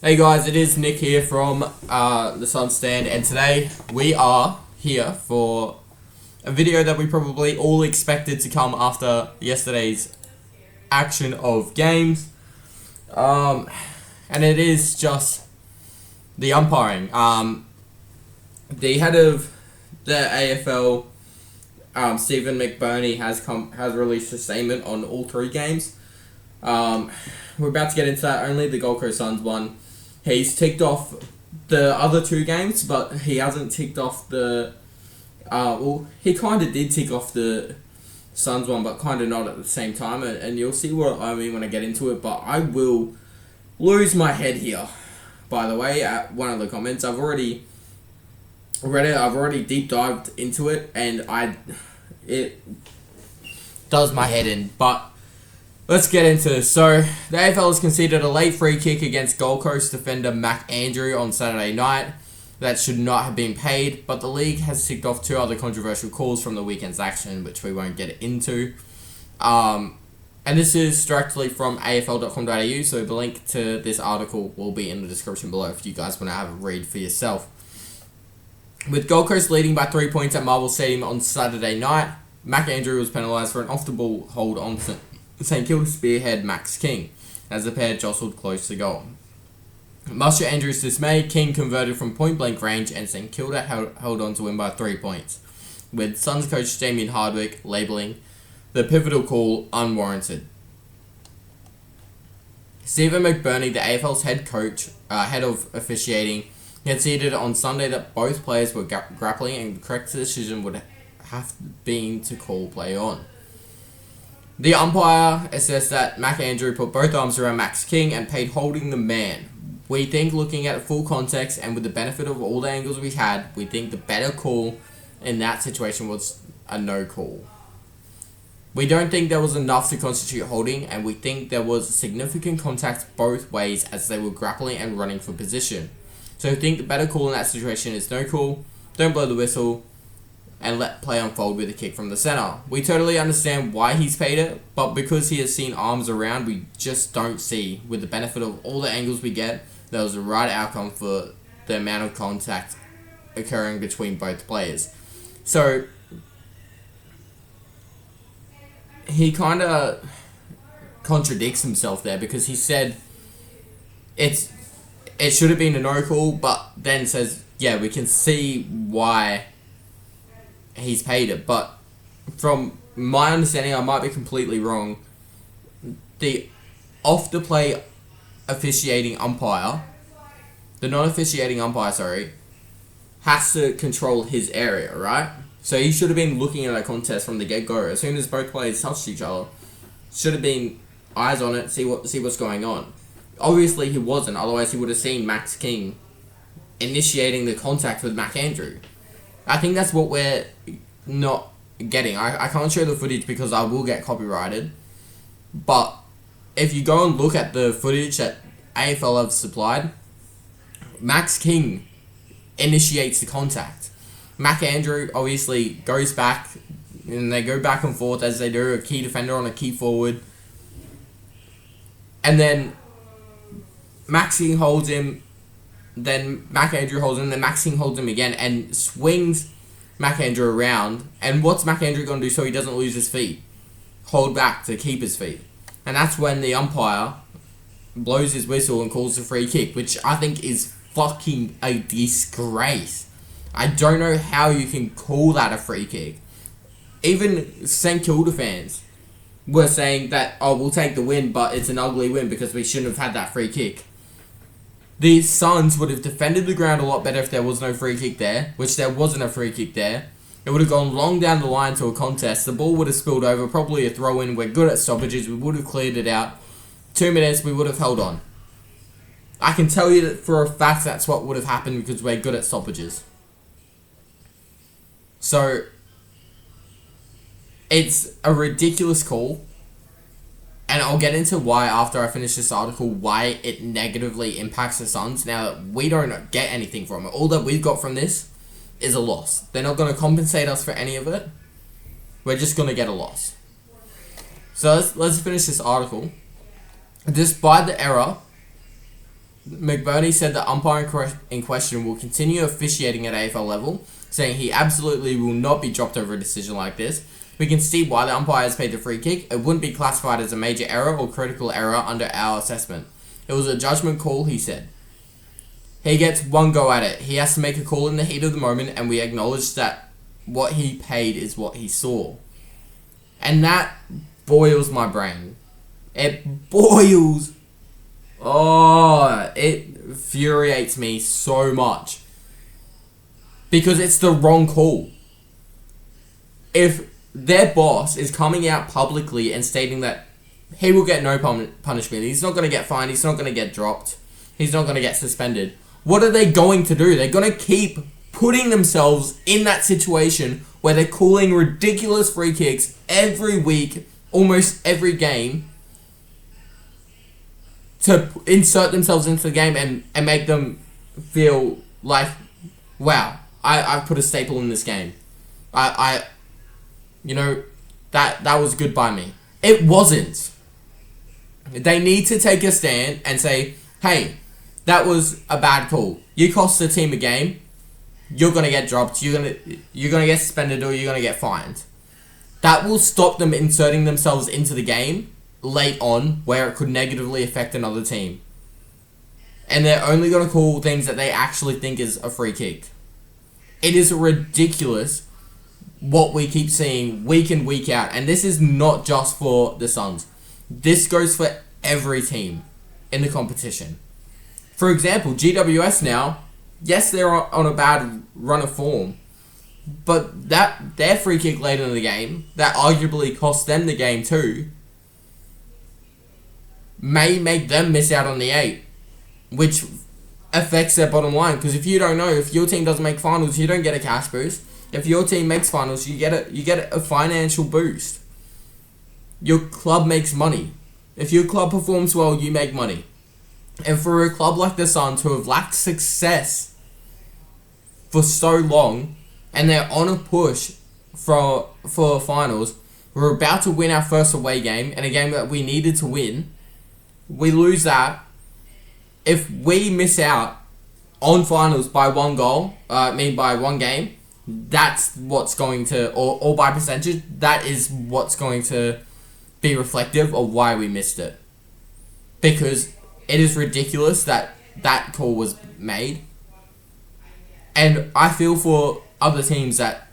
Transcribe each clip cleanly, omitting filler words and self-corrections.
Hey guys, it is Nick here from the Sunstand, and today we are here for a video that we probably all expected to come after yesterday's action of games, and it is just the umpiring. The head of the AFL, Stephen McBurney, has released a statement on all three games. We're about to get into that. Only the Gold Coast Suns won. He's ticked off the other two games, but he hasn't ticked off the... he kind of did tick off the Suns one, but kind of not at the same time. And you'll see what I mean when I get into it. But I will lose my head here, by the way, at one of the comments. I've already read it. I've already deep dived into it. And it does my head in. But... let's get into this. So, the AFL has conceded a late free kick against Gold Coast defender Mac Andrew on Saturday night that should not have been paid, but the league has ticked off two other controversial calls from the weekend's action, which we won't get into. And this is directly from afl.com.au, so the link to this article will be in the description below if you guys want to have a read for yourself. With Gold Coast leading by 3 points at Marvel Stadium on Saturday night, Mac Andrew was penalised for an off-the-ball hold on St Kilda spearhead Max King as the pair jostled close to goal. Much to Andrew's dismay, King converted from point-blank range and St Kilda held on to win by 3 points, with Suns coach Damien Hardwick labelling the pivotal call unwarranted. Stephen McBurney, the AFL's head of officiating, conceded on Sunday that both players were grappling and the correct decision would have been to call play on. The umpire assessed that Mac Andrew put both arms around Max King and paid holding the man. We think, looking at full context and with the benefit of all the angles we had, we think the better call in that situation was a no call. We don't think there was enough to constitute holding, and we think there was significant contact both ways as they were grappling and running for position. So we think the better call in that situation is no call, don't blow the whistle, and let play unfold with a kick from the centre. We totally understand why he's paid it, but because he has seen arms around, we just don't see, with the benefit of all the angles we get, there was the right outcome for the amount of contact occurring between both players. So, he kind of contradicts himself there, because he said it should have been a no call, but then says, yeah, we can see why he's paid it. But from my understanding, I might be completely wrong, the off-the-play officiating umpire, the non-officiating umpire, has to control his area, right? So he should have been looking at a contest from the get-go. As soon as both players touched each other, should have been eyes on it, see what's going on. Obviously he wasn't, otherwise he would have seen Max King initiating the contact with Mac Andrew. I think that's what we're not getting. I can't show the footage because I will get copyrighted. But if you go and look at the footage that AFL have supplied, Max King initiates the contact. Mac Andrew obviously goes back, and they go back and forth as they do, a key defender on a key forward. And then Max King holds him. Then Mac Andrew holds him, then Max King holds him again and swings Mac Andrew around. And what's Mac Andrew going to do so he doesn't lose his feet? Hold back to keep his feet. And that's when the umpire blows his whistle and calls a free kick, which I think is fucking a disgrace. I don't know how you can call that a free kick. Even St Kilda fans were saying that, oh, we'll take the win, but it's an ugly win because we shouldn't have had that free kick. The Suns would have defended the ground a lot better if there was no free kick there, which there wasn't a free kick there. It would have gone long down the line to a contest. The ball would have spilled over, probably a throw-in. We're good at stoppages. We would have cleared it out. 2 minutes, we would have held on. I can tell you that for a fact that's what would have happened because we're good at stoppages. So, it's a ridiculous call. And I'll get into why after I finish this article, why it negatively impacts the Suns. Now that we don't get anything from it. All that we've got from this is a loss. They're not going to compensate us for any of it. We're just going to get a loss. So let's finish this article. Despite the error, McBurney said the umpire in question will continue officiating at AFL level, saying he absolutely will not be dropped over a decision like this. We can see why the umpire has paid the free kick. It wouldn't be classified as a major error or critical error under our assessment. It was a judgment call, he said. He gets one go at it. He has to make a call in the heat of the moment, and we acknowledge that what he paid is what he saw. And that boils my brain. It boils. Oh, it infuriates me so much. Because it's the wrong call. If their boss is coming out publicly and stating that he will get no punishment, he's not going to get fined, he's not going to get dropped, he's not going to get suspended, what are they going to do? They're going to keep putting themselves in that situation where they're calling ridiculous free kicks every week, almost every game, to insert themselves into the game and make them feel like, wow, I've put a staple in this game. That was good by me. It wasn't. They need to take a stand and say, hey, that was a bad call. You cost the team a game. You're gonna get dropped. You're gonna get suspended, or you're gonna get fined. That will stop them inserting themselves into the game late on, where it could negatively affect another team. And they're only gonna call things that they actually think is a free kick. It is ridiculous what we keep seeing week in, week out. And this is not just for the Suns. This goes for every team in the competition. For example, GWS now, yes, they're on a bad run of form, but their free kick late in the game, that arguably cost them the game too, may make them miss out on the 8, which affects their bottom line. Because if you don't know, if your team doesn't make finals, you don't get a cash boost. If your team makes finals, you get a financial boost. Your club makes money. If your club performs well, you make money. And for a club like the Suns, who have lacked success for so long, and they're on a push for finals, we're about to win our first away game, and a game that we needed to win. We lose that. If we miss out on finals by one goal, by one game, that's what's going to, or by percentage, that is what's going to be reflective of why we missed it. Because it is ridiculous that that call was made. And I feel for other teams that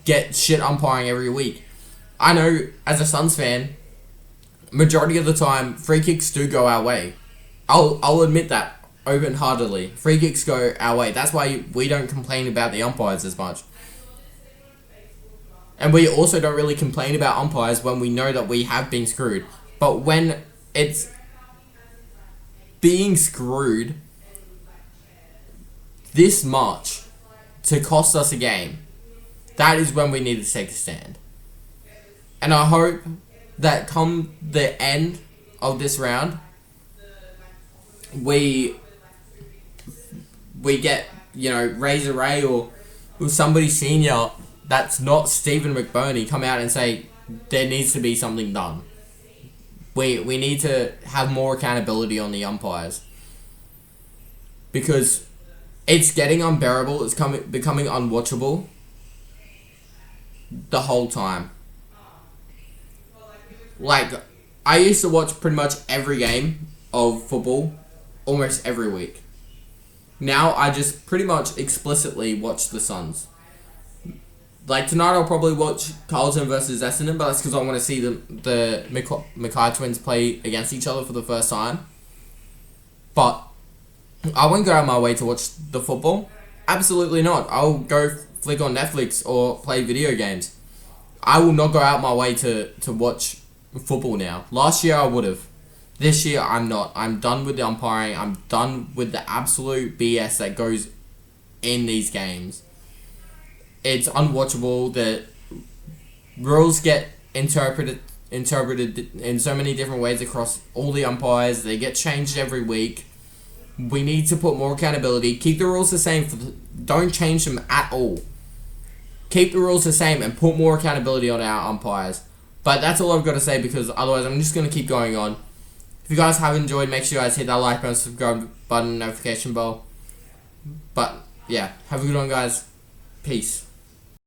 get shit umpiring every week. I know, as a Suns fan, majority of the time, free kicks do go our way. I'll admit that open-heartedly. Free kicks go our way. That's why we don't complain about the umpires as much. And we also don't really complain about umpires when we know that we have been screwed. But when it's being screwed this much to cost us a game, that is when we need to take a stand. And I hope that come the end of this round, we get, Razor Ray or somebody senior that's not Stephen McBurney come out and say there needs to be something done. We need to have more accountability on the umpires, because it's getting unbearable. It's becoming unwatchable the whole time. Like, I used to watch pretty much every game of football almost every week. Now I just pretty much explicitly watch the Suns. Like, tonight I'll probably watch Carlton versus Essendon, but that's because I want to see the Mackay twins play against each other for the first time. But I won't go out of my way to watch the football. Absolutely not. I'll go flick on Netflix or play video games. I will not go out my way to watch football now. Last year I would have. This year I'm not. I'm done with the umpiring. I'm done with the absolute BS that goes in these games. It's unwatchable. The rules get interpreted in so many different ways across all the umpires. They get changed every week. We need to put more accountability. Keep the rules the same. Don't change them at all. Keep the rules the same and put more accountability on our umpires. But that's all I've got to say, because otherwise I'm just going to keep going on. If you guys have enjoyed, make sure you guys hit that like button, subscribe button, notification bell. But yeah, have a good one, guys. Peace.